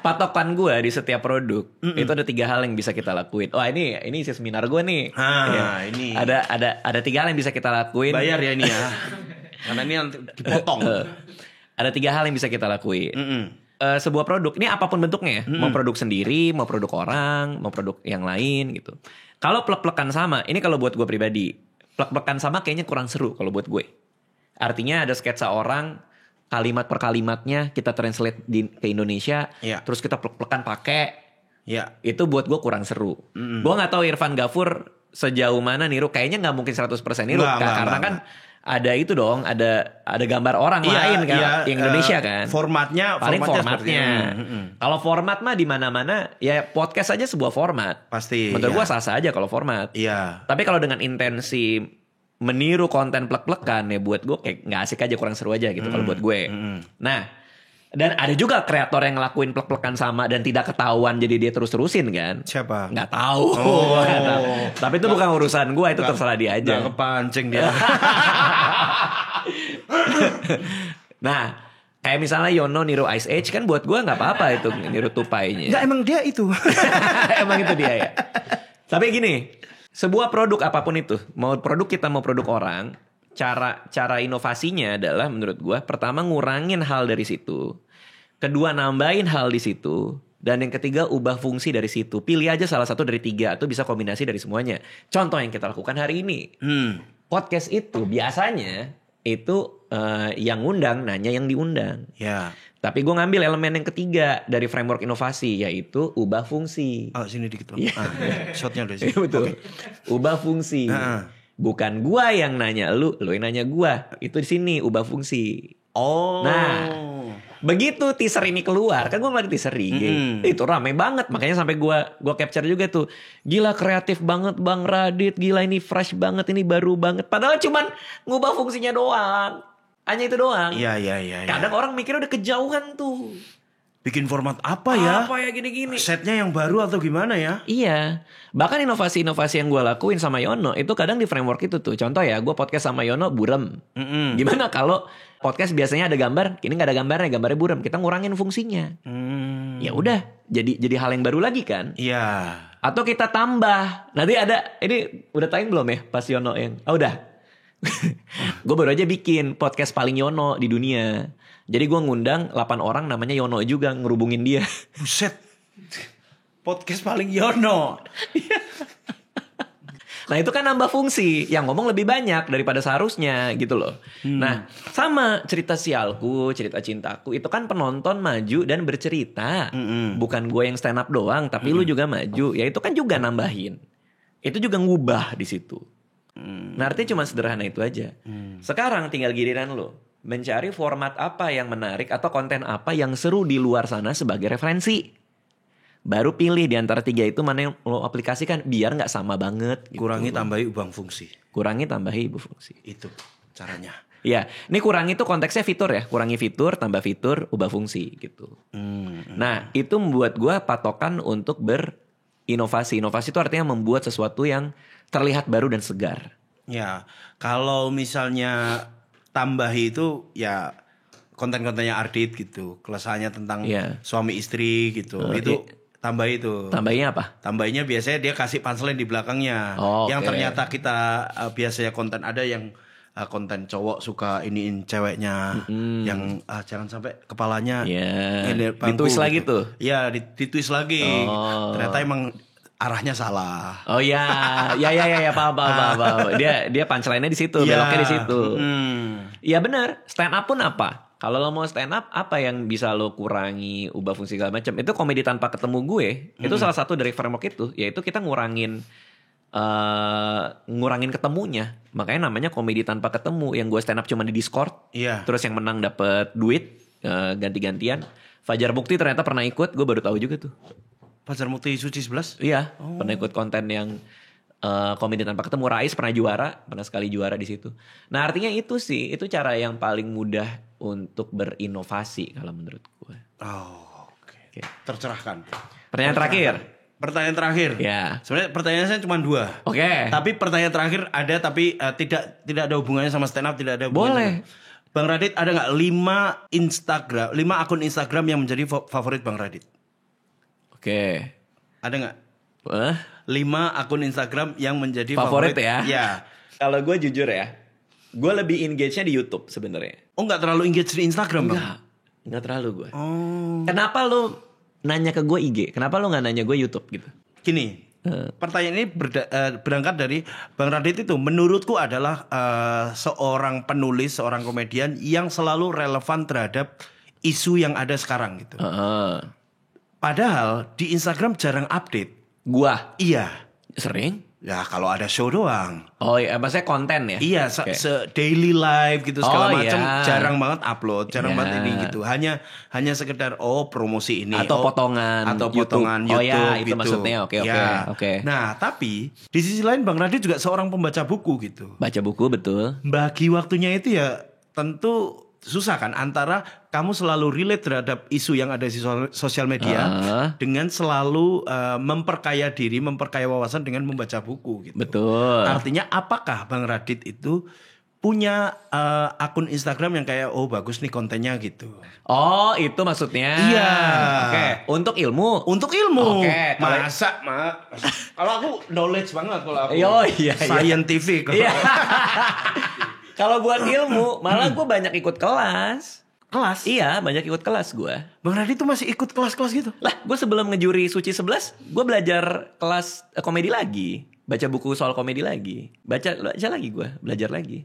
Patokan gue di setiap produk itu ada 3 hal yang bisa kita lakuin. Oh, ini isi seminar gue nih. Ini. Ada 3 hal yang bisa kita lakuin. Bayar ya ini ya. Karena ini nanti dipotong. Ada 3 hal yang bisa kita lakuin. Sebuah produk ini apapun bentuknya ya, mau produk sendiri, mau produk orang, mau produk yang lain gitu. Kalau plek-plekan sama, ini kalau buat gue pribadi, plek-plekan sama kayaknya kurang seru kalau buat gue. Artinya ada sketsa orang, kalimat per kalimatnya kita translate ke Indonesia, terus kita plek-plekan pakai. Itu buat gue kurang seru. Gue nggak tahu Irfan Ghafur sejauh mana niru, kayaknya nggak mungkin 100% niru, karena kan ada itu dong, ada gambar orang lain kan, yang Indonesia kan. Formatnya Kalau format mah di mana-mana, ya podcast aja sebuah format. Pasti. Menurut gua sah-sah aja kalau format. Tapi kalau dengan intensi meniru konten plek-plekan ya buat gua kayak nggak asik aja, kurang seru aja gitu kalau buat gue. Nah, dan ada juga kreator yang ngelakuin plek-plekan sama dan tidak ketahuan, jadi dia terus-terusin kan. Siapa? Nggak tahu. Tapi itu bukan urusan gue, itu terserah dia aja. Nggak kepancing dia. Nah, kayak misalnya Yono niru Ice Age kan buat gue nggak apa-apa itu niru tupainya. Nggak, emang dia itu. Emang itu dia ya. Tapi gini, sebuah produk apapun itu, mau produk kita mau produk orang, cara inovasinya adalah menurut gue pertama ngurangin hal dari situ. Kedua, nambahin hal di situ. Dan yang ketiga, ubah fungsi dari situ. Pilih aja salah satu dari 3 atau bisa kombinasi dari semuanya. Contoh yang kita lakukan hari ini. Podcast itu biasanya itu yang ngundang nanya yang diundang. Tapi gue ngambil elemen yang ketiga dari framework inovasi, yaitu ubah fungsi. Sini dikit loh. Shotnya udah sih. Betul. Ubah fungsi. Bukan gue yang nanya lu yang nanya gue. Itu di sini ubah fungsi. Nah, begitu teaser ini keluar, kan gue ngeliat teaser IG, itu rame banget, makanya sampai gue capture juga tuh. Gila kreatif banget Bang Radit, gila ini fresh banget, ini baru banget. Padahal cuman ngubah fungsinya doang, hanya itu doang. Iya. Kadang orang mikirnya udah kejauhan tuh. bikin format apa ya? Apa ya gini-gini. Setnya yang baru atau gimana ya? Iya. Bahkan inovasi-inovasi yang gue lakuin sama Yono itu kadang di framework itu tuh. Contoh ya, gue podcast sama Yono burem. Gimana kalau podcast biasanya ada gambar, ini nggak ada gambarnya burem. Kita ngurangin fungsinya. Ya udah, jadi hal yang baru lagi kan? Iya. Atau kita tambah. Nanti ada, ini udah tayang belum ya pas Yono yang? Oh udah. Gue baru aja bikin podcast paling Yono di dunia. Jadi gue ngundang 8 orang namanya Yono juga, ngerubungin dia. Buset. Podcast paling Yono. Nah itu kan nambah fungsi. Yang ngomong lebih banyak daripada seharusnya gitu loh. Nah sama cerita sialku, cerita cintaku. Itu kan penonton maju dan bercerita. Bukan gue yang stand up doang. Tapi lu juga maju. Ya itu kan juga nambahin. Itu juga ngubah di situ. Nah artinya cuma sederhana itu aja. Sekarang tinggal giliran lo mencari format apa yang menarik atau konten apa yang seru di luar sana sebagai referensi. Baru pilih di antara 3 itu mana yang lo aplikasikan biar nggak sama banget. Gitu. Kurangi tambahi ubah fungsi. Kurangi tambahi ubah fungsi. Itu caranya. Ya, ini kurangi itu konteksnya fitur ya. Kurangi fitur, tambah fitur, ubah fungsi gitu. Nah itu membuat gue patokan untuk berinovasi. Inovasi itu artinya membuat sesuatu yang terlihat baru dan segar. Ya, kalau misalnya tambahi itu ya konten-kontennya Ardit gitu. Keresahannya tentang suami istri gitu. Itu tambah itu. Tambahinnya apa? Tambahinnya biasanya dia kasih punchline di belakangnya. Yang ternyata kita biasanya konten ada yang konten cowok suka iniin ceweknya. Yang jangan sampai kepalanya ditwist lagi tuh. Iya, ditwist lagi. Ternyata emang arahnya salah. Oh ya, paham. Dia punchline-nya di situ, beloknya di situ. Iya benar. Stand up pun apa? Kalau lo mau stand up, apa yang bisa lo kurangi, ubah fungsi segala macam? Itu komedi tanpa ketemu gue. Itu salah satu dari framework itu, yaitu kita ngurangin ketemunya. Makanya namanya komedi tanpa ketemu. Yang gue stand up cuma di Discord. Terus yang menang dapet duit ganti-gantian. Fajar Bukti ternyata pernah ikut, gue baru tahu juga tuh. Fajar Bukti Suci 11? Iya, pernah ikut konten yang komedi tanpa ketemu. Rais pernah sekali juara di situ. Nah artinya itu sih, itu cara yang paling mudah untuk berinovasi kalau menurut gue. Oke. Tercerahkan. Pertanyaan terakhir. Ya. Sebenarnya pertanyaan saya cuma 2. Oke. Tapi pertanyaan terakhir ada tapi tidak ada hubungannya sama stand up, tidak ada hubungannya. Boleh. Bang Radit ada nggak 5 akun Instagram yang menjadi favorit Bang Radit? Oke. Ada nggak? 5 akun Instagram yang menjadi favorit ya? Ya. Kalau gue jujur ya, gue lebih engage-nya di YouTube sebenarnya. Oh nggak terlalu engage di Instagram Bang? Nggak terlalu gue. Kenapa lu nanya ke gue IG? Kenapa lu nggak nanya gue YouTube gitu? Gini, pertanyaan ini berangkat dari Bang Radit itu menurutku adalah seorang penulis, seorang komedian yang selalu relevan terhadap isu yang ada sekarang gitu. Padahal di Instagram jarang update. Gua? Iya. Sering? Ya kalau ada show doang. Oh iya, maksudnya konten ya? Iya, daily life gitu segala macam jarang banget upload, jarang banget ini gitu. Hanya sekedar promosi ini atau potongan YouTube. Oh ya, itu gitu. maksudnya. Oke. Nah, tapi di sisi lain Bang Radit juga seorang pembaca buku gitu. Baca buku betul. Bagi waktunya itu ya tentu susah kan antara kamu selalu relate terhadap isu yang ada di sosial media dengan selalu memperkaya diri, memperkaya wawasan dengan membaca buku gitu. Betul. Artinya apakah Bang Radit itu punya akun Instagram yang kayak bagus nih kontennya gitu. Oh, itu maksudnya. Iya. Oke, untuk ilmu. Oke, masa, kalau aku knowledge banget kalau aku. Iya. Scientific. Iya. Kalau buat ilmu, malah gue banyak ikut kelas. Kelas? Iya, banyak ikut kelas gue. Bang Radit tuh masih ikut kelas-kelas gitu? Lah, gue sebelum ngejuri Suci 11, gue belajar kelas komedi lagi. Baca buku soal komedi lagi. Baca lagi gue, belajar lagi.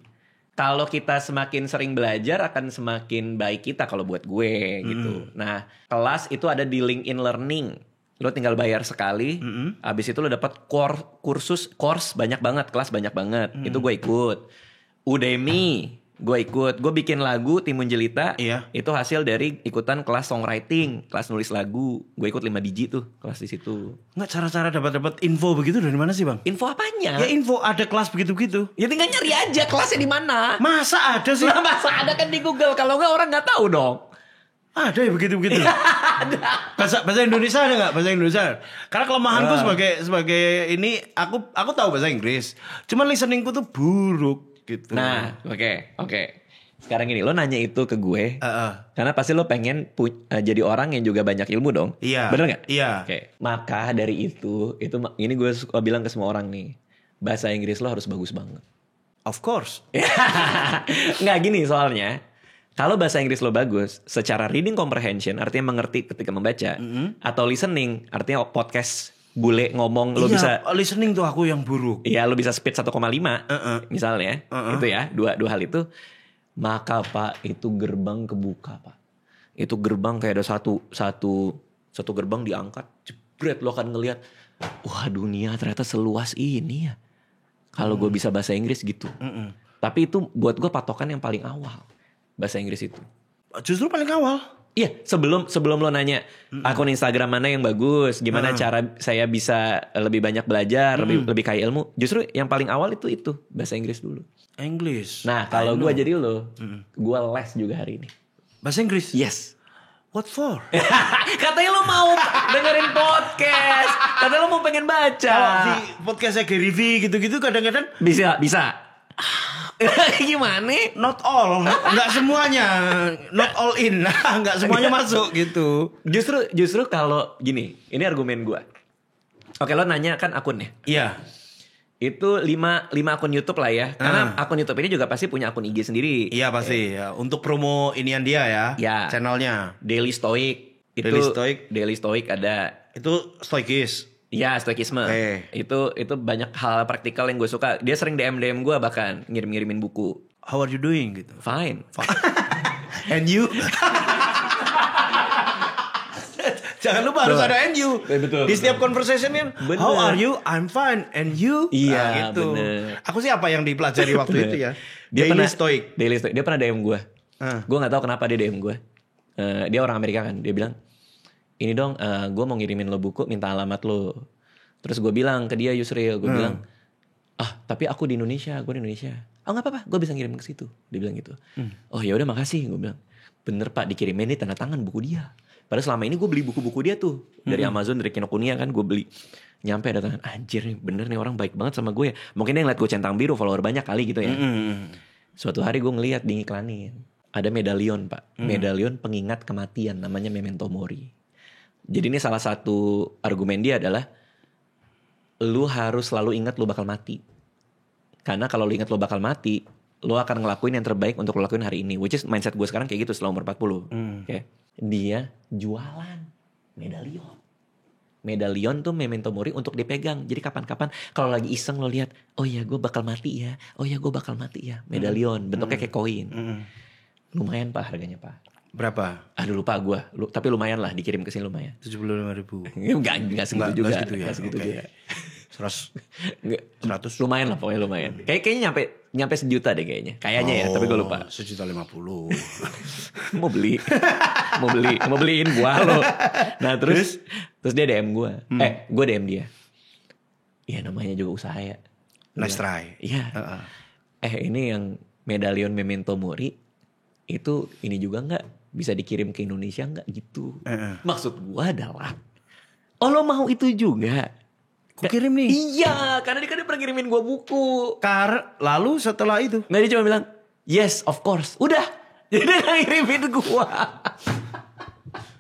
Kalau kita semakin sering belajar, akan semakin baik kita kalau buat gue gitu. Nah, kelas itu ada di LinkedIn Learning. Lo tinggal bayar sekali, abis itu lo dapat course banyak banget, kelas banyak banget. Itu gue ikut. Udemy, gue ikut. Gue bikin lagu Timun Jelita. Iya. Itu hasil dari ikutan kelas songwriting, kelas nulis lagu. Gue ikut 5 biji tuh kelas di situ. Nggak, cara-cara dapat info begitu dari mana sih Bang? Info apanya? Ya info ada kelas begitu-begitu. Ya tinggal nyari aja kelasnya di mana. Masa ada sih? Masa ada kan di Google. Kalau nggak orang nggak tahu dong. Ada ya begitu-begitu. Bahasa Indonesia ada nggak? Bahasa Indonesia. Karena kelemahanku sebagai ini aku tahu bahasa Inggris. Cuman listeningku tuh buruk gitu. Nah, oke. Sekarang gini, lo nanya itu ke gue, karena pasti lo pengen jadi orang yang juga banyak ilmu dong. Iya. Bener nggak? Iya. Oke. Maka dari itu ini gue suka bilang ke semua orang nih, bahasa Inggris lo harus bagus banget. Of course. Nggak gini soalnya. Kalau bahasa Inggris lo bagus, secara reading comprehension artinya mengerti ketika membaca, atau listening artinya podcast bule ngomong lo bisa. Listening tuh aku yang buruk. Iya, lo bisa speed 1,5 misalnya, itu ya dua hal itu. Maka Pak, itu gerbang kebuka Pak. Itu gerbang kayak ada satu gerbang diangkat, jebret, lo akan ngelihat, wah dunia ternyata seluas ini ya. Kalau gue bisa bahasa Inggris gitu. Tapi itu buat gue patokan yang paling awal. Bahasa Inggris itu. Justru paling awal. Iya, sebelum lo nanya akun Instagram mana yang bagus, gimana cara saya bisa lebih banyak belajar, lebih kaya ilmu. Justru yang paling awal itu bahasa Inggris dulu. English. Nah, kalau gue jadi lo, gue les juga hari ini. Bahasa Inggris? Yes. What for? Katanya lo mau dengerin podcast. Katanya lo mau pengen baca. Kalau di podcastnya Gary V gitu-gitu kadang-kadang bisa. Gimana? Not all, nggak semuanya, not all in, nggak semuanya masuk gitu. Justru kalau gini, ini argumen gue. Oke, lo nanya kan akunnya. Iya. Itu 5 akun YouTube lah ya. Karena akun YouTube ini juga pasti punya akun IG sendiri. Iya pasti. Ya. Untuk promo inian dia ya. Channelnya. Daily Stoic. Daily Stoic ada. Itu stoikis. Iya, stoikisme. Itu banyak hal praktikal yang gue suka. Dia sering DM gue bahkan ngirim-ngirimin buku. How are you doing gitu? Fine. And you? Jangan lupa harus ada and you. Betul. Di setiap conversation kan, how are you? I'm fine. And you? Iya, gitu. bener. Aku sih apa yang dipelajari waktu itu ya. Daily Stoic. Dia pernah DM gue. Gue gak tahu kenapa dia DM gue. Dia orang Amerika kan. Dia bilang, ini dong, gue mau ngirimin lo buku, minta alamat lo. Terus gue bilang ke dia, Yusril, gue bilang, tapi aku di Indonesia, gue di Indonesia. Oh nggak apa-apa, gue bisa ngirim ke situ. Dia bilang gitu. Oh ya udah makasih, gue bilang. Bener Pak, dikirimin nih tanda tangan buku dia. Padahal selama ini gue beli buku-buku dia tuh dari Amazon, dari Kinokuniya kan, gue beli. Nyampe ada tangan, anjir nih, bener nih orang baik banget sama gue ya. Mungkin dia ngeliat gue centang biru, follower banyak kali gitu ya. Suatu hari gue ngeliat di iklanin, ada medalion Pak, medalion pengingat kematian, namanya Memento Mori. Jadi ini salah satu argumen dia adalah lu harus selalu ingat lu bakal mati. Karena kalau lu ingat lu bakal mati, lu akan ngelakuin yang terbaik untuk lu lakuin hari ini. Which is mindset gue sekarang kayak gitu setelah umur 40. Okay. Dia jualan medalion. Medalion tuh Memento Mori untuk dipegang. Jadi kapan-kapan kalau lagi iseng lo lihat, oh ya gue bakal mati ya. Oh ya gue bakal mati ya. Medalion bentuknya kayak koin. Lumayan Pak harganya Pak. Berapa? Aduh lupa gue. Tapi lumayan lah, dikirim ke sini lumayan. 75.000. Enggak segitu juga. Enggak segitu juga. 100. Lumayan lah pokoknya lumayan. Kayaknya nyampe sejuta deh kayaknya. Kayaknya ya, tapi gue lupa. 1.50. Mau beliin gua lo. Nah terus dia DM gue. Gue DM dia. Iya namanya juga usaha ya. Nice try. Iya. Ini yang medalion Memento Mori itu ini juga nggak bisa dikirim ke Indonesia nggak gitu. Maksud gue adalah, oh lo mau itu juga? Ku kirim nih. Iya, karena dia pernah ngirimin gue buku. Lalu setelah itu, nah dia cuma bilang, yes of course. Udah, jadi dia gak ngirimin gue.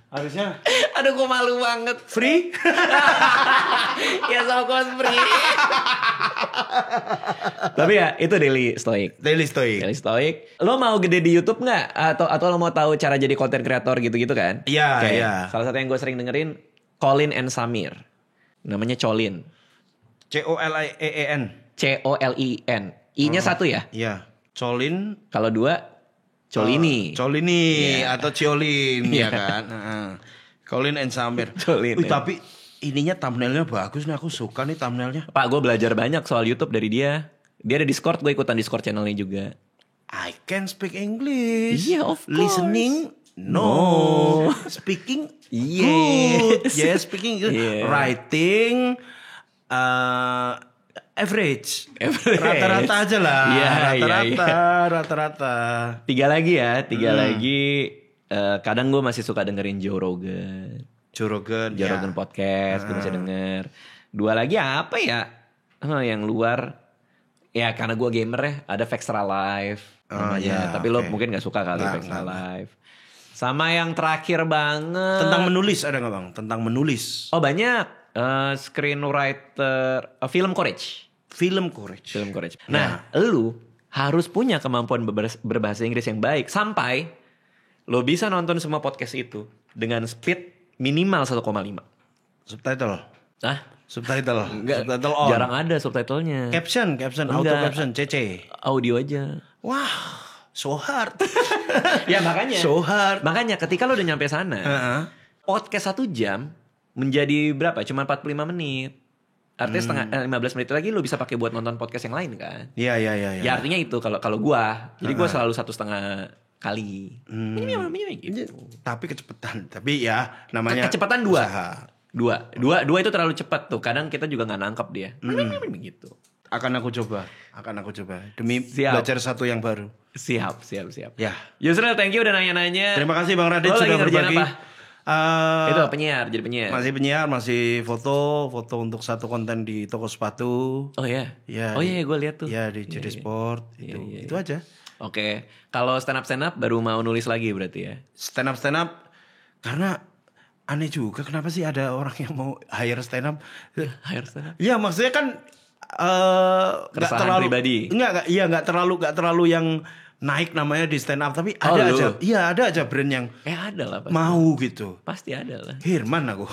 Harusnya. Aduh gue malu banget. Free? Yes of course free. Tapi ya itu Daily Stoic. Lo mau gede di YouTube nggak? Atau lo mau tahu cara jadi content creator gitu-gitu kan? Iya. Salah satu yang gue sering dengerin, Colin and Samir. Namanya Colin. Colien. Colin. I-nya satu ya? Iya. Colin. Kalau dua, Colini. Atau Ciolin ya kan. Colin and Samir. Tapi ininya thumbnailnya bagus nih, aku suka nih thumbnailnya. Pak, gue belajar banyak soal YouTube dari dia. Dia ada Discord, gue ikutan Discord channelnya juga. I can speak English. Yeah, of course. Listening, no. Speaking, yes. Yeah, speaking good. Yeah. Writing, average. Rata-rata aja lah. Yeah, rata-rata. 3 lagi ya. 3 lagi. Kadang gue masih suka dengerin Joe Rogan. Joe Rogan podcast gue masih denger. 2 lagi apa ya? Yang luar. Ya karena gue gamer ya. Ada Vextra Live namanya. Tapi lo mungkin gak suka kali Vextra Live. Sama yang terakhir banget. Tentang menulis ada gak bang? Tentang menulis. Oh banyak. Screenwriter. Film Courage. Nah lu harus punya kemampuan berbahasa Inggris yang baik. Sampai lo bisa nonton semua podcast itu dengan speed minimal 1,5. Subtitle? Subtitle? Enggak, subtitle on? Jarang ada subtitlenya. Caption, auto caption, CC. Audio aja. Wah, so hard. Ya makanya. So hard. Makanya ketika lo udah nyampe sana, podcast 1 jam menjadi berapa? Cuma 45 menit. Artinya 15 menit lagi lo bisa pakai buat nonton podcast yang lain kan? Iya. Ya artinya itu kalau gua, jadi gua selalu 1,5 kali. Gitu. Tapi kecepatan. Tapi ya namanya kecepatan 2. Dua itu terlalu cepat tuh. Kadang kita juga nggak nangkep dia. Gitu. Akan aku coba. Demi belajar satu yang baru. Siap. Ya. Yusril, thank you udah nanya-nanya. Terima kasih Bang Radit sudah berbagi. Itu penyiar, jadi penyiar. Masih penyiar, masih foto untuk satu konten di toko sepatu. Oh iya. Ya. Oh iya, gue lihat tuh. Ya di JD Sport itu aja. Oke. Kalau stand up baru mau nulis lagi berarti ya. Stand up karena aneh juga kenapa sih ada orang yang mau hire stand up? Iya, maksudnya kan enggak terlalu pribadi. Enggak terlalu yang naik namanya di stand up, tapi ada aja brand yang ada lah pasti. mau gitu. Pasti ada lah. Hirman aku.